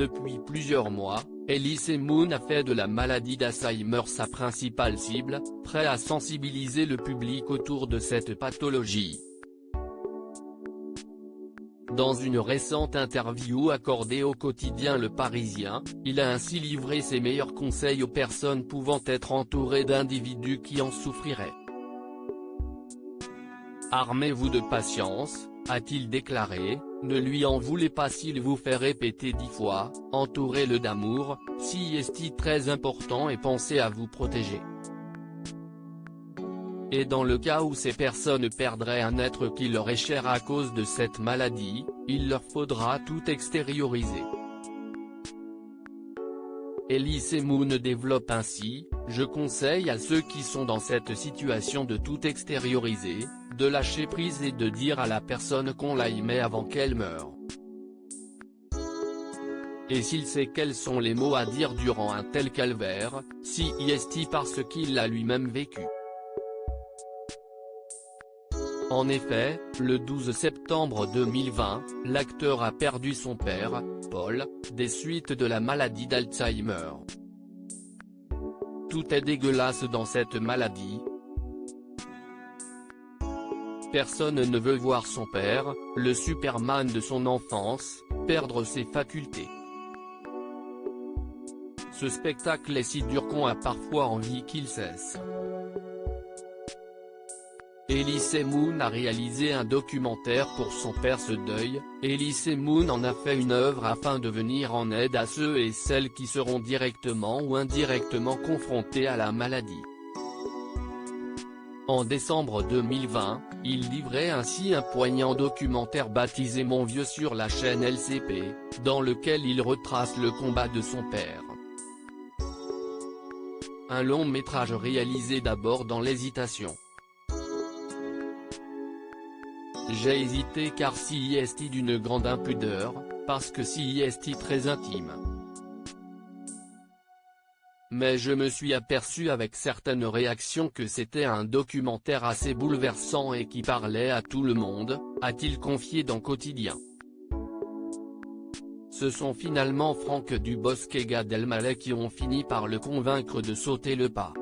Depuis plusieurs mois, Elise Moon a fait de la maladie d'Alzheimer sa principale cible, prêt à sensibiliser le public autour de cette pathologie. Dans une récente interview accordée au quotidien Le Parisien, il a ainsi livré ses meilleurs conseils aux personnes pouvant être entourées d'individus qui en souffriraient. Armez-vous de patience, a-t-il déclaré, ne lui en voulez pas s'il vous fait répéter 10 fois, entourez-le d'amour, si est très important et pensez à vous protéger. Et dans le cas où ces personnes perdraient un être qui leur est cher à cause de cette maladie, il leur faudra tout extérioriser. Elise Moon développe ainsi, je conseille à ceux qui sont dans cette situation de tout extérioriser, de lâcher prise et de dire à la personne qu'on la aimait avant qu'elle meure. Et s'il sait quels sont les mots à dire durant un tel calvaire, si est parce qu'il l'a lui-même vécu. En effet, le 12 septembre 2020, l'acteur a perdu son père, Paul, des suites de la maladie d'Alzheimer. Tout est dégueulasse dans cette maladie. Personne ne veut voir son père, le Superman de son enfance, perdre ses facultés. Ce spectacle est si dur qu'on a parfois envie qu'il cesse. Elise Moon a réalisé un documentaire pour son père. Ce deuil, Elise Moon en a fait une œuvre afin de venir en aide à ceux et celles qui seront directement ou indirectement confrontés à la maladie. En décembre 2020, il livrait ainsi un poignant documentaire baptisé Mon vieux sur la chaîne LCP, dans lequel il retrace le combat de son père. Un long métrage réalisé d'abord dans l'hésitation. J'ai hésité car si est d'une grande impudeur, parce que si est très intime. Mais je me suis aperçu avec certaines réactions que c'était un documentaire assez bouleversant et qui parlait à tout le monde, a-t-il confié dans Quotidien. Ce sont finalement Franck Dubosc et Gad Elmaleh qui ont fini par le convaincre de sauter le pas.